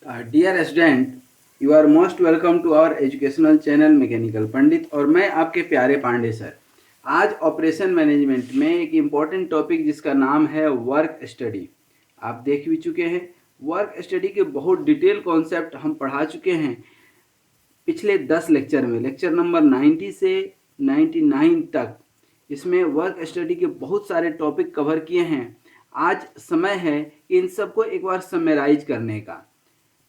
Dear student, you are most welcome to our educational channel mechanical Pandit. और मैं आपके प्यारे पांडे सर। आज ऑपरेशन मैनेजमेंट में एक इम्पॉर्टेंट टॉपिक जिसका नाम है वर्क स्टडी, आप देख भी चुके हैं। वर्क स्टडी के बहुत डिटेल कॉन्सेप्ट हम पढ़ा चुके हैं पिछले 10 लेक्चर में, लेक्चर नंबर 90 से 99 तक। इसमें वर्क स्टडी के बहुत सारे टॉपिक कवर किए हैं। आज समय है इन सबको एक बार समराइज करने का।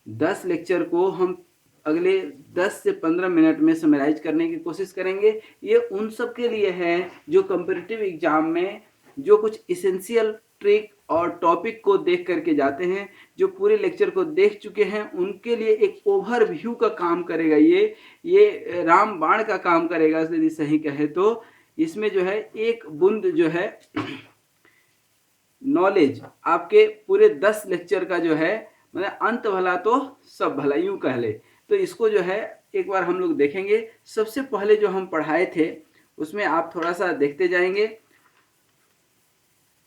10 लेक्चर को हम अगले 10 से 15 मिनट में समराइज करने की कोशिश करेंगे। ये उन सब के लिए है जो कंपैरेटिव एग्जाम में जो कुछ इसेंशियल ट्रिक और टॉपिक को देख करके जाते हैं, जो पूरे लेक्चर को देख चुके हैं, उनके लिए एक ओवरव्यू का काम करेगा। ये राम बाण का काम करेगा यदि सही कहे तो। इसमें जो है एक बूंद जो है नॉलेज आपके पूरे 10 लेक्चर का जो है, मतलब अंत भला तो सब भला, यूं कह ले। तो इसको जो है एक बार हम लोग देखेंगे। सबसे पहले जो हम पढ़ाए थे उसमें आप थोड़ा सा देखते जाएंगे।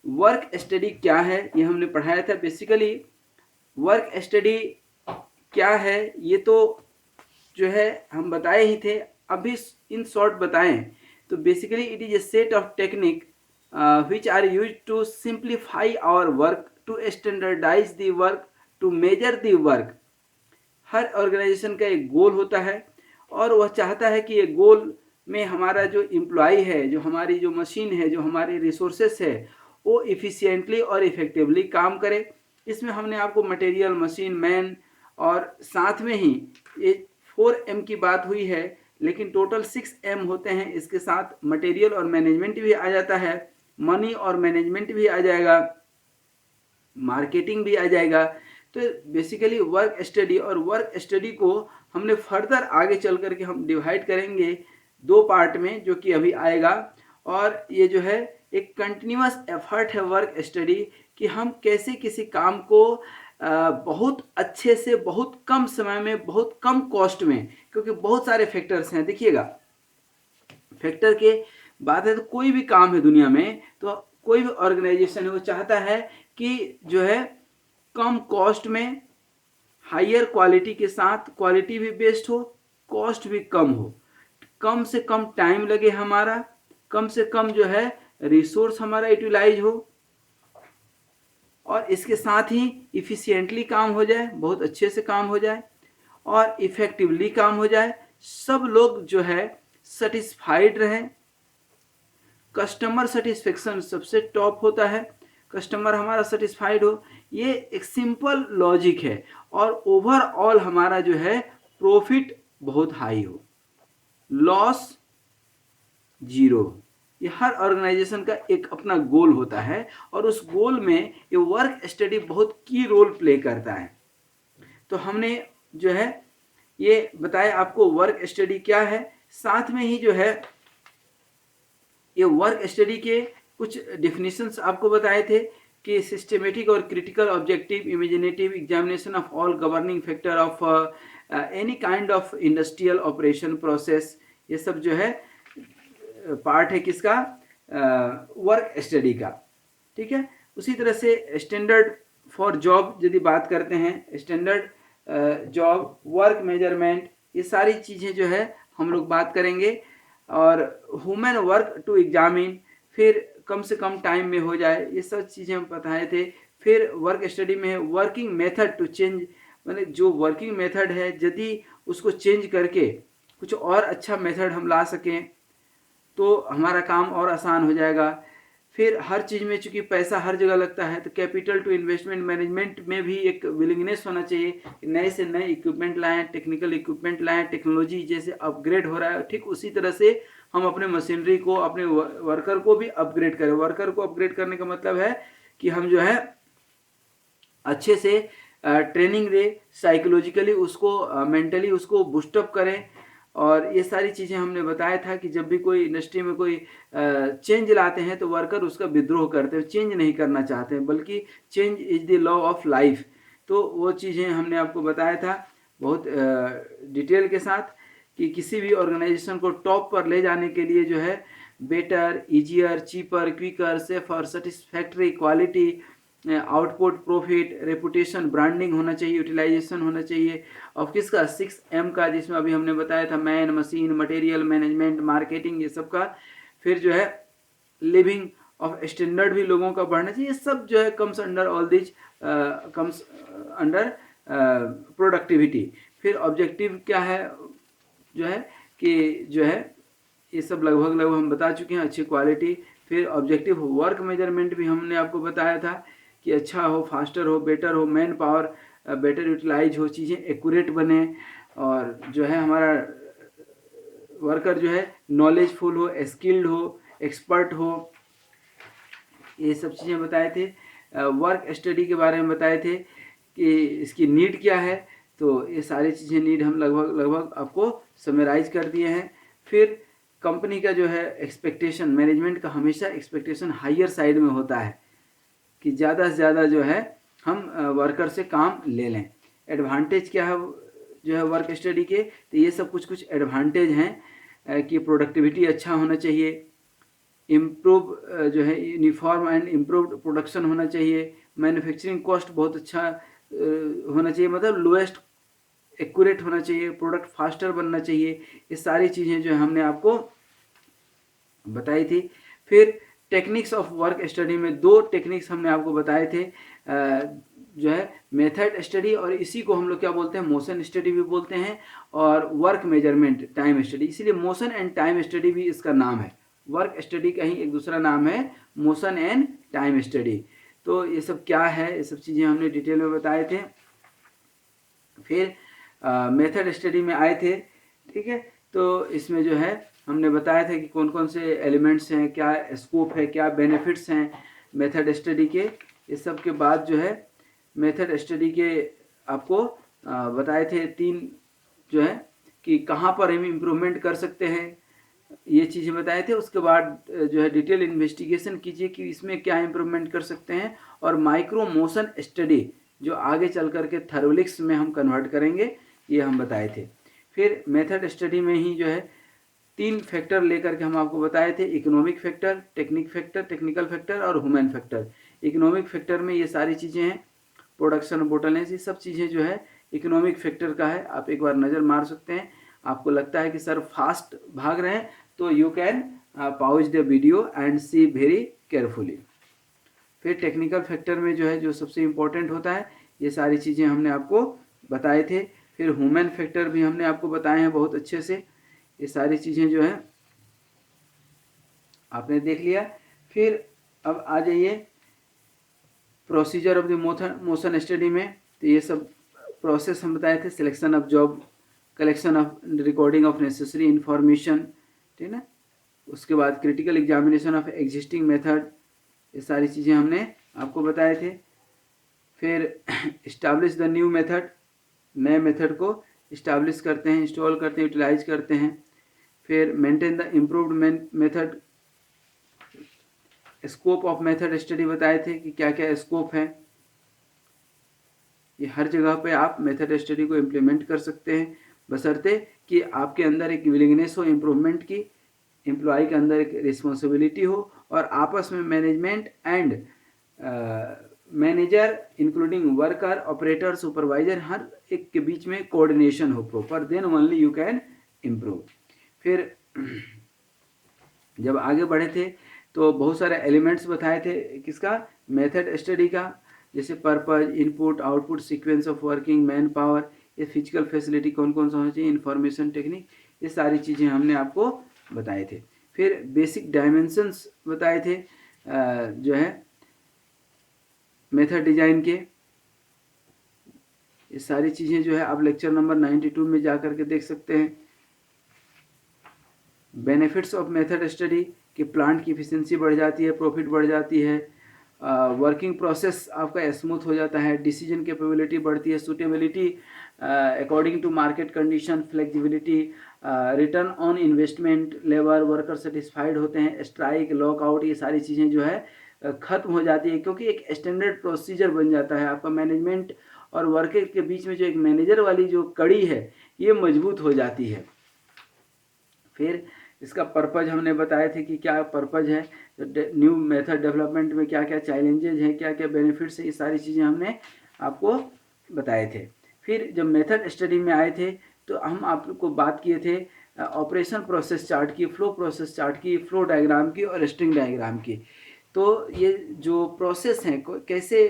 वर्क स्टडी क्या है ये हमने पढ़ाया था। बेसिकली वर्क स्टडी क्या है ये तो जो है हम बताए ही थे, अभी इन शॉर्ट बताएं तो basically it is a set of technique which are used to simplify our work, to standardize the work, to measure the work। हर ऑर्गेनाइजेशन का एक गोल होता है और वह चाहता है कि ये गोल में हमारा जो एम्प्लॉय है, जो हमारी जो मशीन है, जो हमारे रिसोर्सेस है, वो इफ़िशिएंटली और इफ़ेक्टिवली काम करे। इसमें हमने आपको मटेरियल, मशीन, मैन और साथ में ही ये 4M की बात हुई है, लेकिन टोटल 6M होते हैं। इसके साथ मटेरियल और मैनेजमेंट भी आ जाता है, मनी और मैनेजमेंट भी आ जाएगा, मार्केटिंग भी आ जाएगा। तो बेसिकली वर्क स्टडी, और वर्क स्टडी को हमने फर्दर आगे चल करके हम डिवाइड करेंगे 2 पार्ट में, जो कि अभी आएगा। और ये जो है एक कंटिन्यूअस एफर्ट है वर्क स्टडी, कि हम कैसे किसी काम को बहुत अच्छे से, बहुत कम समय में, बहुत कम कॉस्ट में, क्योंकि बहुत सारे फैक्टर्स हैं। देखिएगा, फैक्टर के बात है तो कोई भी काम है दुनिया में, तो कोई भी ऑर्गेनाइजेशन है वो चाहता है कि जो है कम कॉस्ट में हायर क्वालिटी के साथ, क्वालिटी भी बेस्ट हो, कॉस्ट भी कम हो, कम से कम टाइम लगे हमारा, कम से कम जो है रिसोर्स हमारा यूटिलाइज हो, और इसके साथ ही इफिशिएंटली काम हो जाए, बहुत अच्छे से काम हो जाए और इफेक्टिवली काम हो जाए, सब लोग जो है सेटिस्फाइड रहें। कस्टमर सेटिस्फेक्शन सबसे टॉप होता है, कस्टमर हमारा सेटिस्फाइड हो। ये एक सिंपल लॉजिक है। और ओवरऑल हमारा जो है प्रॉफिट बहुत हाई हो, लॉस जीरो। ये हर ऑर्गेनाइजेशन का एक अपना गोल होता है, और उस गोल में ये वर्क स्टडी बहुत की रोल प्ले करता है। तो हमने जो है ये बताया आपको वर्क स्टडी क्या है। साथ में ही जो है ये वर्क स्टडी के कुछ डिफिनीशंस आपको बताए थे कि सिस्टमेटिक और critical objective imaginative examination of all governing factor of any kind of industrial operation process, ये सब जो है पार्ट है किसका, वर्क स्टडी का। ठीक है। उसी तरह से स्टैंडर्ड फॉर जॉब यदि बात करते हैं, स्टैंडर्ड जॉब, वर्क मेजरमेंट, ये सारी चीज़ें जो है हम लोग बात करेंगे। और ह्यूमन वर्क टू एग्जामिन, फिर कम से कम टाइम में हो जाए, ये सब चीज़ें हम बताए थे। फिर वर्क स्टडी में है वर्किंग मेथड टू चेंज, मतलब जो वर्किंग मेथड है यदि उसको चेंज करके कुछ और अच्छा मेथड हम ला सकें तो हमारा काम और आसान हो जाएगा। फिर हर चीज़ में चूंकि पैसा हर जगह लगता है, तो कैपिटल टू इन्वेस्टमेंट मैनेजमेंट में भी एक विलिंगनेस होना चाहिए, नए से नए इक्विपमेंट लाएं, टेक्निकल इक्विपमेंट लाएं, टेक्नोलॉजी जैसे अपग्रेड हो रहा है, ठीक उसी तरह से हम अपने मशीनरी को, अपने वर्कर को भी अपग्रेड करें। वर्कर को अपग्रेड करने का मतलब है कि हम जो है अच्छे से ट्रेनिंग दे, साइकोलॉजिकली उसको, मेंटली उसको बूस्टअप करें। और ये सारी चीज़ें हमने बताया था कि जब भी कोई इंडस्ट्री में कोई चेंज लाते हैं तो वर्कर उसका विद्रोह करते हैं, चेंज नहीं करना चाहते हैं, बल्कि change is the law of life. तो वो चीज़ें हमने आपको बताया था बहुत डिटेल के साथ, कि किसी भी ऑर्गेनाइजेशन को टॉप पर ले जाने के लिए जो है better, easier, cheaper, quicker, safer, satisfactory, quality, output, profit, reputation, branding होना चाहिए, यूटिलाइजेशन होना चाहिए। और किसका 6M का, जिसमें अभी हमने बताया था man, machine, material, management, marketing, ये सब का। फिर जो है लिविंग ऑफ स्टैंडर्ड भी लोगों का बढ़ना चाहिए। सब जो है comes under all these, comes under productivity. फिर ऑब्जेक्टिव क्या है जो है कि जो है ये सब लगभग हम बता चुके हैं। अच्छी क्वालिटी। फिर ऑब्जेक्टिव वर्क मेजरमेंट भी हमने आपको बताया था कि अच्छा हो, फास्टर हो, बेटर हो, मैन पावर बेटर यूटिलाइज हो, चीज़ें एक्यूरेट बने, और जो है हमारा वर्कर जो है नॉलेजफुल हो, स्किल्ड हो, एक्सपर्ट हो, ये सब चीज़ें बताए थे। वर्क स्टडी के बारे में बताए थे कि इसकी नीड क्या है। तो ये सारी चीज़ें नीड हम लगभग आपको समराइज कर दिए हैं। फिर कंपनी का जो है एक्सपेक्टेशन, मैनेजमेंट का हमेशा एक्सपेक्टेशन हायर साइड में होता है कि ज़्यादा से ज़्यादा जो है हम वर्कर से काम ले लें। एडवांटेज क्या है जो है वर्क स्टडी के, तो ये सब कुछ एडवांटेज हैं कि प्रोडक्टिविटी अच्छा होना चाहिए, इम्प्रूव जो है यूनिफॉर्म एंड इम्प्रूव्ड प्रोडक्शन होना चाहिए, मैन्युफैक्चरिंग कॉस्ट बहुत अच्छा होना चाहिए, मतलब लोएस्ट एक्यूरेट होना चाहिए, प्रोडक्ट फास्टर बनना चाहिए। ये सारी चीज़ें जो है हमने आपको बताई थी। फिर टेक्निक्स ऑफ वर्क स्टडी में 2 टेक्निक्स हमने आपको बताए थे, जो है मेथड स्टडी, और इसी को हम लोग क्या बोलते हैं, मोशन स्टडी भी बोलते हैं, और वर्क मेजरमेंट टाइम स्टडी। इसीलिए मोशन एंड टाइम स्टडी भी इसका नाम है। वर्क स्टडी का ही एक दूसरा नाम है मोशन एंड टाइम स्टडी। तो ये सब क्या है, ये सब चीज़ें हमने डिटेल में बताए थे। फिर मेथड स्टडी में आए थे, ठीक है। तो इसमें जो है हमने बताया था कि कौन कौन से एलिमेंट्स हैं, क्या स्कोप है, क्या बेनिफिट्स हैं मेथड स्टडी के। इस सब के बाद जो है मेथड स्टडी के आपको बताए थे 3 जो है कि कहाँ पर हम इम्प्रूवमेंट कर सकते हैं, ये चीज़ें बताए थे। उसके बाद जो है डिटेल इन्वेस्टिगेशन कीजिए कि इसमें क्या इम्प्रूवमेंट कर सकते हैं, और माइक्रो मोशन स्टडी जो आगे चल कर के थर्मोलिक्स में हम कन्वर्ट करेंगे, ये हम बताए थे। फिर मेथड स्टडी में ही जो है 3 फैक्टर लेकर के हम आपको बताए थे, इकोनॉमिक फैक्टर, टेक्निकल फैक्टर और ह्यूमन फैक्टर। इकोनॉमिक फैक्टर में ये सारी चीज़ें हैं, प्रोडक्शन, बोटलनेस, ये सब चीज़ें जो है इकोनॉमिक फैक्टर का है। आप एक बार नज़र मार सकते हैं। आपको लगता है कि सर फास्ट भाग रहे हैं, तो you can pause the video and see very carefully. फिर टेक्निकल फैक्टर में जो है जो सबसे इम्पोर्टेंट होता है, ये सारी चीज़ें हमने आपको बताए थे। फिर ह्यूमन फैक्टर भी हमने आपको बताए हैं बहुत अच्छे से। ये सारी चीज़ें जो है आपने देख लिया। फिर अब आ जाइए procedure of the motion study में। तो ये सब प्रोसेस हम बताए थे, selection of job, collection of recording of necessary information, ठीक है। उसके बाद critical examination of existing method, ये सारी चीज़ें हमने आपको बताए थे। फिर इस्टाब्लिश द न्यू मेथड, नए मेथड को इस्टाब्लिश करते हैं, इंस्टॉल करते हैं, यूटिलाइज करते हैं। फिर maintain the improved method, scope of method study बताए थे कि क्या क्या स्कोप है। ये हर जगह पे आप मेथड स्टडी को इम्प्लीमेंट कर सकते हैं, बशर्ते कि आपके अंदर एक विलिंगनेस हो इम्प्रूवमेंट की, एम्प्लॉय के अंदर एक रिस्पॉन्सिबिलिटी हो, और आपस में management and manager including worker, operator, supervisor, हर एक के बीच में कोऑर्डिनेशन हो proper, then only you can improve. फिर जब आगे बढ़े थे तो बहुत सारे एलिमेंट्स बताए थे किसका, मेथड स्टडी का, जैसे purpose, input, output, sequence of working, man power, ये फिजिकल फैसिलिटी कौन कौन सा होना चाहिए, इन्फॉर्मेशन टेक्निक, ये सारी चीज़ें हमने आपको बताए थे। फिर बेसिक डायमेंशंस बताए थे जो है मेथड डिजाइन के। ये सारी चीज़ें जो है आप लेक्चर नंबर 92 में जा कर के देख सकते हैं। बेनिफिट्स ऑफ मेथड स्टडी कि प्लांट की इफिशिएंसी बढ़ जाती है, प्रॉफिट बढ़ जाती है, वर्किंग प्रोसेस आपका स्मूथ हो जाता है, डिसीजन कैपेबिलिटी बढ़ती है, suitability according to market condition, flexibility, return on investment, labour worker satisfied होते हैं, स्ट्राइक, लॉकआउट, ये सारी चीज़ें जो है ख़त्म हो जाती है, क्योंकि एक स्टैंडर्ड प्रोसीजर बन जाता है आपका। मैनेजमेंट और वर्कर के बीच में जो एक मैनेजर वाली जो कड़ी है, ये मजबूत हो जाती है। फिर इसका पर्पज़ हमने बताए थे कि क्या पर्पज़ है, न्यू मेथड डेवलपमेंट में क्या क्या चैलेंजेज हैं, क्या क्या बेनिफिट्स हैं, ये सारी चीज़ें हमने आपको बताए थे। फिर जब मेथड स्टडी में आए थे तो हम आपको बात किए थे ऑपरेशन प्रोसेस चार्ट की, फ्लो प्रोसेस चार्ट की, फ्लो डायग्राम की और स्ट्रिंग डायग्राम की। तो ये जो प्रोसेस हैं कैसे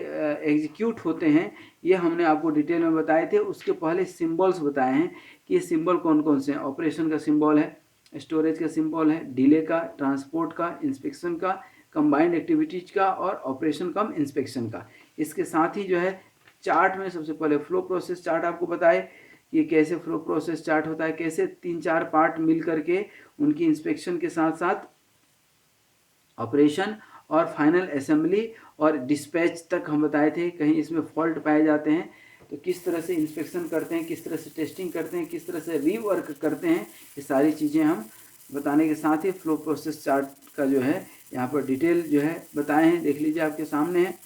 एग्जीक्यूट होते हैं ये हमने आपको डिटेल में बताए थे। उसके पहले सिंबल्स बताए हैं कि ये सिंबल कौन कौन से हैं। ऑपरेशन का सिंबल है, स्टोरेज का सिंबल है, डिले का, ट्रांसपोर्ट का, इंस्पेक्शन का, कंबाइंड एक्टिविटीज का और ऑपरेशन कम इंस्पेक्शन का। इसके साथ ही जो है चार्ट में सबसे पहले फ्लो प्रोसेस चार्ट आपको बताए कि कैसे फ्लो प्रोसेस चार्ट होता है, कैसे 3-4 पार्ट मिल करके उनकी इंस्पेक्शन के साथ साथ ऑपरेशन और फाइनल असेंबली और डिस्पैच तक हम बताए थे। कहीं इसमें फॉल्ट पाए जाते हैं तो किस तरह से इंस्पेक्शन करते हैं, किस तरह से टेस्टिंग करते हैं, किस तरह से रीवर्क करते हैं, ये सारी चीज़ें हम बताने के साथ ही फ्लो प्रोसेस चार्ट का जो है यहाँ पर डिटेल जो है बताए हैं। देख लीजिए आपके सामने है,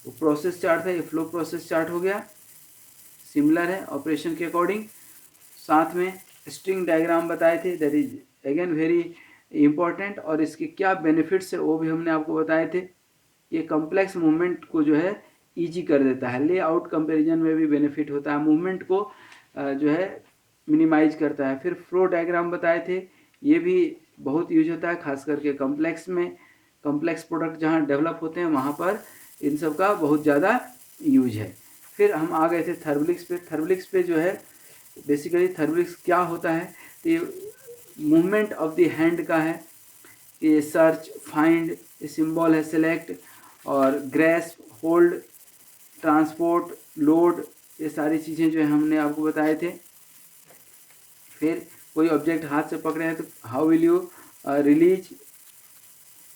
वो प्रोसेस चार्ट है, ये फ्लो प्रोसेस चार्ट हो गया, सिमिलर है ऑपरेशन के अकॉर्डिंग। साथ में स्ट्रिंग डायग्राम बताए थे, that is again very important, और इसके क्या बेनिफिट्स है वो भी हमने आपको बताए थे। ये कॉम्प्लेक्स मूवमेंट को जो है ईजी कर देता है, लेआउट कंपैरिजन में भी बेनिफिट होता है, मूवमेंट को जो है मिनिमाइज करता है। फिर फ्लो डायग्राम बताए थे, ये भी बहुत यूज होता है, खास करके कॉम्प्लेक्स में, कॉम्प्लेक्स प्रोडक्ट जहाँ डेवलप होते हैं वहाँ पर इन सब का बहुत ज़्यादा यूज है। फिर हम आ गए थे थर्मलिक्स पे। थर्मलिक्स पे जो है बेसिकली थर्मलिक्स क्या होता है, तो ये मूवमेंट ऑफ द हैंड का है। ये सर्च, फाइंड, ये सिंबल है सेलेक्ट, और ग्रेस्प, होल्ड, ट्रांसपोर्ट, लोड, ये सारी चीज़ें जो है हमने आपको बताए थे। फिर कोई ऑब्जेक्ट हाथ से पकड़े हैं तो how will you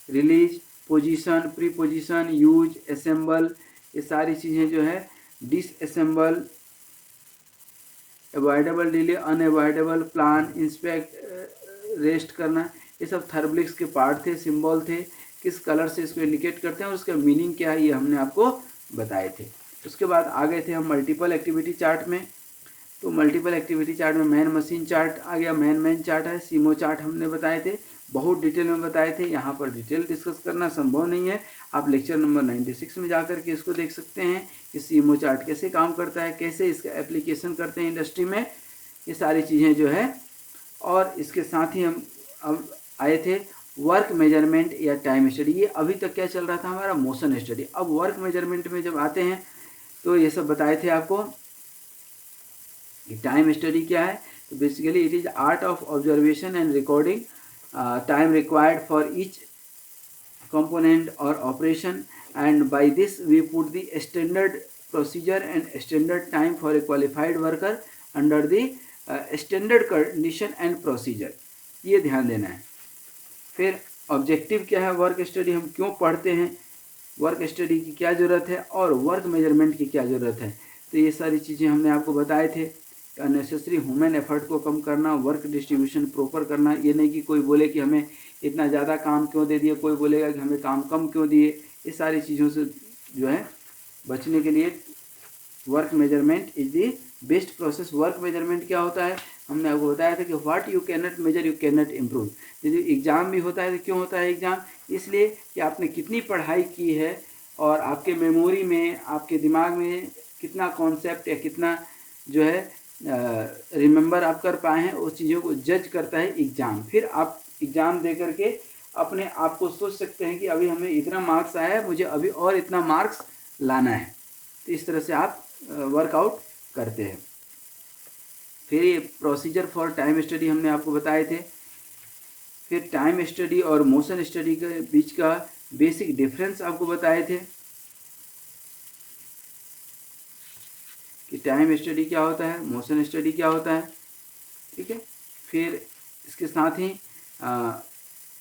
release, position, pre position, use, assemble, ये सारी चीज़ें जो है, disassemble, avoidable delay, unavoidable, plan, inspect, rest करना, ये सब थर्मलिक्स के पार्ट थे, सिंबल थे, किस कलर से इसको इंडिकेट करते हैं और उसका मीनिंग क्या है ये हमने आपको बताए थे। उसके बाद आ गए थे हम मल्टीपल एक्टिविटी चार्ट में। तो मल्टीपल एक्टिविटी चार्ट में मैन मशीन चार्ट आ गया, मैन चार्ट है, सीमो चार्ट हमने बताए थे, बहुत डिटेल में बताए थे। यहाँ पर डिटेल डिस्कस करना संभव नहीं है, आप लेक्चर नंबर 96 में जाकर के इसको देख सकते हैं कि सीमो चार्ट कैसे काम करता है, कैसे इसका एप्लीकेशन करते हैं इंडस्ट्री में, ये सारी चीज़ें जो है। और इसके साथ ही हम अब आए थे वर्क मेजरमेंट या टाइम स्टडी। ये अभी तक क्या चल रहा था हमारा, मोशन स्टडी। अब वर्क मेजरमेंट में जब आते हैं तो ये सब बताए थे आपको कि टाइम स्टडी क्या है। तो basically it is art of observation and recording time required for each component or operation, and by this we put the standard procedure and standard time for a qualified worker under the standard condition and procedure, ये ध्यान देना है। फिर objective क्या है work study, हम क्यों पढ़ते हैं, वर्क स्टडी की क्या ज़रूरत है और वर्क मेजरमेंट की क्या ज़रूरत है, तो ये सारी चीज़ें हमने आपको बताए थे। अननेसेसरी ह्यूमन एफर्ट को कम करना, वर्क डिस्ट्रीब्यूशन प्रॉपर करना, ये नहीं कि कोई बोले कि हमें इतना ज़्यादा काम क्यों दे दिए, कोई बोलेगा कि हमें काम कम क्यों दिए, ये सारी चीज़ों से जो है बचने के लिए work measurement is the best process. Work measurement क्या होता है, हमने आपको बताया था कि what you can not measure you can not improve. यदि एग्ज़ाम भी होता है तो क्यों होता है एग्ज़ाम, इसलिए कि आपने कितनी पढ़ाई की है और आपके मेमोरी में, आपके दिमाग में कितना कॉन्सेप्ट या कितना जो है रिमेंबर आप कर पाए हैं, उस चीज़ों को जज करता है एग्ज़ाम। फिर आप एग्ज़ाम दे करके अपने आप को सोच सकते हैं कि अभी हमें इतना मार्क्स आया है, मुझे अभी और इतना मार्क्स लाना है। तो इस तरह से आप वर्कआउट करते हैं। फिर ये प्रोसीजर फॉर टाइम स्टडी हमने आपको बताए थे। फिर टाइम स्टडी और मोशन स्टडी के बीच का बेसिक डिफरेंस आपको बताए थे कि टाइम स्टडी क्या होता है, मोशन स्टडी क्या होता है, ठीक है। फिर इसके साथ ही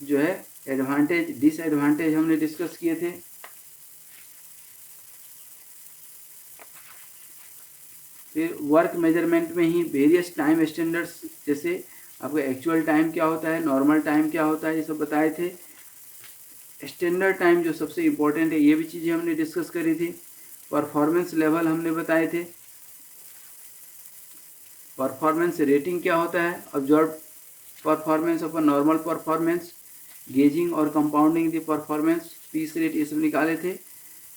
जो है एडवांटेज डिसएडवांटेज हमने डिस्कस किए थे। फिर वर्क मेजरमेंट में ही वेरियस टाइम स्टैंडर्ड्स, जैसे आपका एक्चुअल टाइम क्या होता है, नॉर्मल टाइम क्या होता है, ये सब बताए थे। स्टैंडर्ड टाइम जो सबसे इम्पोर्टेंट है, ये भी चीज़ें हमने डिस्कस करी थी। परफॉर्मेंस लेवल हमने बताए थे। परफॉर्मेंस रेटिंग क्या होता है, observe performance of a normal performance, gauging और compounding the performance, piece rate, ये सब निकाले थे।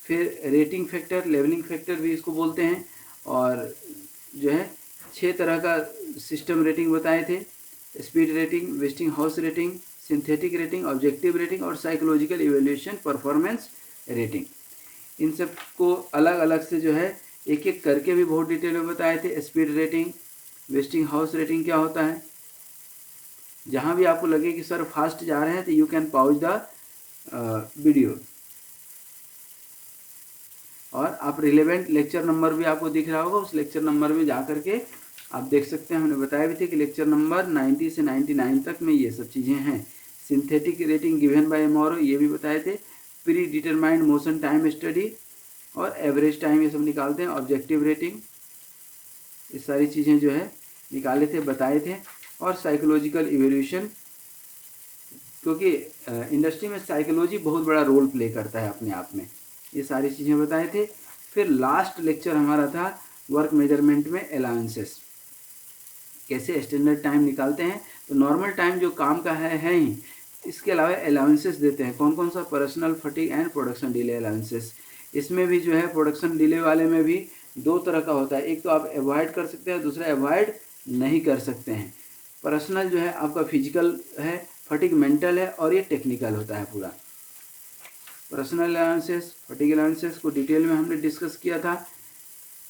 फिर रेटिंग फैक्टर, लेवलिंग फैक्टर भी इसको बोलते हैं, और जो है 6 तरह का सिस्टम रेटिंग बताए थे, speed rating, wasting house rating, synthetic rating, objective rating और साइकोलॉजिकल इवेल्यूशन परफॉर्मेंस रेटिंग। इन सब को अलग अलग से जो है एक एक करके भी बहुत डिटेल में बताए थे। Speed rating, wasting house rating क्या होता है, जहाँ भी आपको लगे कि सर फास्ट जा रहे हैं तो you can pause the video, और आप रिलेवेंट लेक्चर नंबर भी आपको दिख रहा होगा, उस लेक्चर नंबर में जा करके आप देख सकते हैं। हमने बताया भी थे कि लेक्चर नंबर 90 से 99 तक में ये सब चीज़ें हैं। Synthetic rating given by MRO, ये भी बताए थे। Pre determined motion time study और एवरेज टाइम, ये सब निकालते हैं। ऑब्जेक्टिव रेटिंग, ये सारी चीज़ें जो है निकाले थे, बताए थे। और साइकोलॉजिकल इवोल्यूशन, क्योंकि इंडस्ट्री में साइकोलॉजी बहुत बड़ा रोल प्ले करता है अपने आप में, ये सारी चीज़ें बताए थे। फिर लास्ट लेक्चर हमारा था वर्क मेजरमेंट में अलाउंसेस, कैसे स्टैंडर्ड टाइम निकालते हैं। तो नॉर्मल टाइम जो काम का है ही, इसके अलावा अलाउंसेस देते हैं। कौन कौन सा, personal fatigue and production delay allowances. इसमें भी जो है प्रोडक्शन डिले वाले में भी 2 तरह का होता है, एक तो आप अवॉइड कर सकते हैं, दूसरा अवॉइड नहीं कर सकते हैं। पर्सनल जो है आपका फिजिकल है, फटीग मेंटल है, और ये टेक्निकल होता है पूरा। पर्सनल अलाउंसेस, फटीग अलाउंसेस को डिटेल में हमने डिस्कस किया था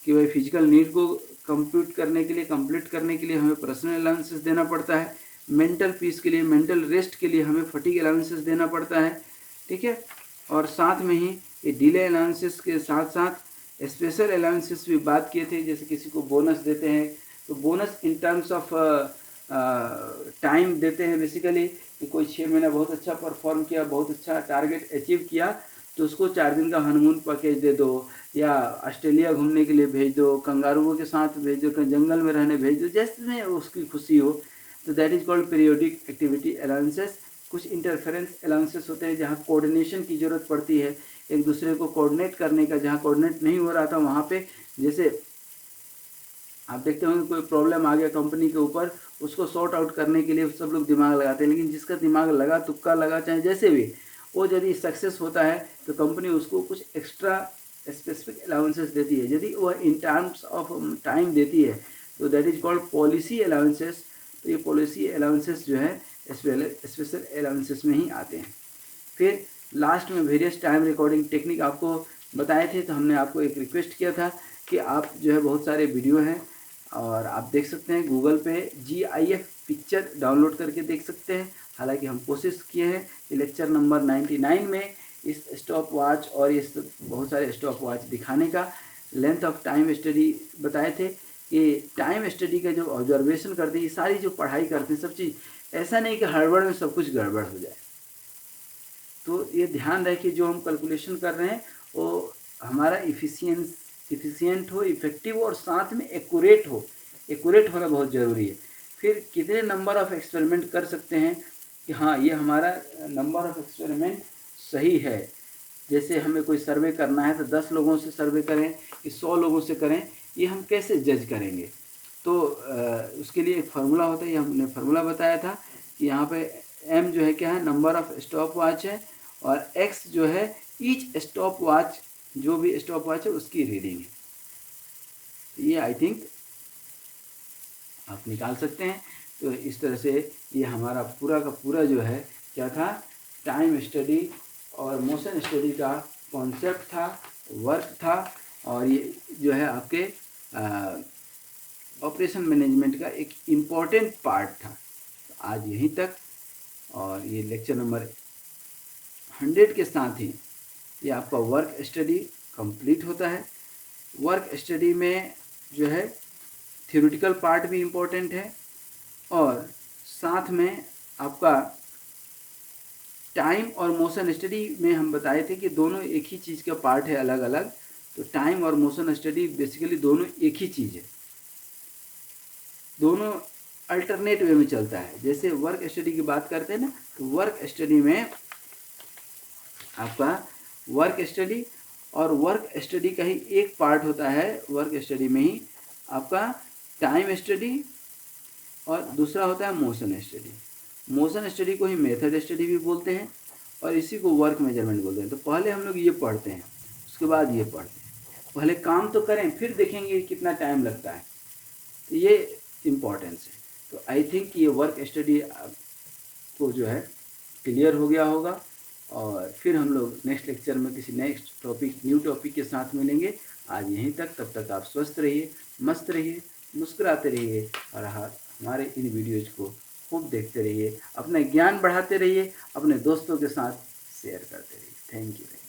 कि भाई फिजिकल नीड को कंप्लीट करने के लिए हमें पर्सनल अलाउंसेस देना पड़ता है। मेंटल पीस के लिए, मेंटल रेस्ट के लिए हमें फटीग अलाउंसेस देना पड़ता है, ठीक है। और साथ में ही ये डिले अलाउंसेस के साथ साथ स्पेशल अलाउंसेस भी बात किए थे। जैसे किसी को बोनस देते हैं, तो bonus in terms of time देते हैं बेसिकली, कि कोई 6 महीना बहुत अच्छा परफॉर्म किया, बहुत अच्छा टारगेट अचीव किया, तो उसको 4 दिन का हनीमून पैकेज दे दो, या ऑस्ट्रेलिया घूमने के लिए भेज दो, कंगारुओं के साथ भेज दो, कहीं जंगल में रहने भेज दो, जैसे उसकी खुशी हो। तो that is called periodic activity allowances. कुछ इंटरफेरेंस अलाउंसेस होते हैं जहाँ कोऑर्डिनेशन की ज़रूरत पड़ती है, एक दूसरे को कोऑर्डिनेट करने का, जहाँ कोऑर्डिनेट नहीं हो रहा था वहाँ पे, जैसे आप देखते होंगे कोई प्रॉब्लम आ गया कंपनी के ऊपर, उसको सॉर्ट आउट करने के लिए सब लोग दिमाग लगाते हैं, लेकिन जिसका दिमाग लगा, तुक्का लगा, चाहे जैसे भी, वो यदि सक्सेस होता है तो कंपनी उसको कुछ एक्स्ट्रा स्पेसिफिक अलाउंसेस देती है। यदि वह इन टर्म्स ऑफ टाइम देती है तो that is called policy allowances. तो ये पॉलिसी अलाउंसेस जो है स्पेशल अलाउंसेस में ही आते हैं। फिर लास्ट में वेरियस टाइम रिकॉर्डिंग टेक्निक आपको बताए थे। तो हमने आपको एक रिक्वेस्ट किया था कि आप जो है बहुत सारे वीडियो हैं और आप देख सकते हैं गूगल पे GIF पिक्चर डाउनलोड करके देख सकते हैं। हालांकि हम कोशिश किए हैं कि लेक्चर नंबर 99 में इस स्टॉप वॉच और ये बहुत सारे स्टॉप वॉच दिखाने का, लेंथ ऑफ टाइम स्टडी बताए थे कि टाइम स्टडी का जो ऑब्जर्वेशन करते हैं, ये सारी जो पढ़ाई करते हैं सब चीज़, ऐसा नहीं कि हड़बड़ में सब कुछ गड़बड़ हो जाए। तो ये ध्यान रहे कि जो हम कैलकुलेशन कर रहे हैं वो हमारा इफ़िशियंट हो, इफेक्टिव हो और साथ में एक्यूरेट हो। एक्यूरेट होना बहुत ज़रूरी है। फिर कितने नंबर ऑफ़ एक्सपेरिमेंट कर सकते हैं कि हाँ ये हमारा नंबर ऑफ़ एक्सपेरिमेंट सही है। जैसे हमें कोई सर्वे करना है तो 10 लोगों से सर्वे करें कि 100 लोगों से करें, ये हम कैसे जज करेंगे। तो उसके लिए एक फार्मूला होता है, ये हमने फार्मूला बताया था कि यहाँ पे M जो है क्या है, नंबर ऑफ़ स्टॉप वॉच है, और X जो है ईच स्टॉप वॉच, जो भी स्टॉप वॉच है उसकी रीडिंग है। तो ये आई थिंक आप निकाल सकते हैं। तो इस तरह से ये हमारा पूरा का पूरा जो है क्या था, टाइम स्टडी और मोशन स्टडी का कॉन्सेप्ट था, वर्क था, और ये जो है आपके ऑपरेशन मैनेजमेंट का एक इम्पॉर्टेंट पार्ट था। तो आज यहीं तक, और ये लेक्चर नंबर 100 के साथ ही ये आपका वर्क स्टडी कंप्लीट होता है। वर्क स्टडी में जो है थ्योरेटिकल पार्ट भी इम्पोर्टेंट है, और साथ में आपका टाइम और मोशन स्टडी में हम बताए थे कि दोनों एक ही चीज़ का पार्ट है, अलग अलग। तो टाइम और मोशन स्टडी बेसिकली दोनों एक ही चीज़ है, दोनों अल्टरनेट वे में चलता है। जैसे वर्क स्टडी की बात करते हैं ना, तो वर्क स्टडी में आपका वर्क स्टडी और वर्क स्टडी का ही एक पार्ट होता है, वर्क स्टडी में ही आपका टाइम स्टडी और दूसरा होता है मोशन स्टडी। मोशन स्टडी को ही मेथड स्टडी भी बोलते हैं और इसी को वर्क मेजरमेंट बोलते हैं। तो पहले हम लोग ये पढ़ते हैं, उसके बाद ये पढ़ते हैं। पहले काम तो करें, फिर देखेंगे कितना टाइम लगता है। तो ये इम्पोर्टेंस है। तो आई थिंक ये वर्क स्टडी को जो है क्लियर हो गया होगा। और फिर हम लोग नेक्स्ट लेक्चर में किसी नेक्स्ट टॉपिक, न्यू टॉपिक के साथ मिलेंगे। आज यहीं तक, तब तक आप स्वस्थ रहिए, मस्त रहिए, मुस्कुराते रहिए और हमारे इन वीडियोज़ को खूब देखते रहिए, अपना ज्ञान बढ़ाते रहिए, अपने दोस्तों के साथ शेयर करते रहिए। Thank you.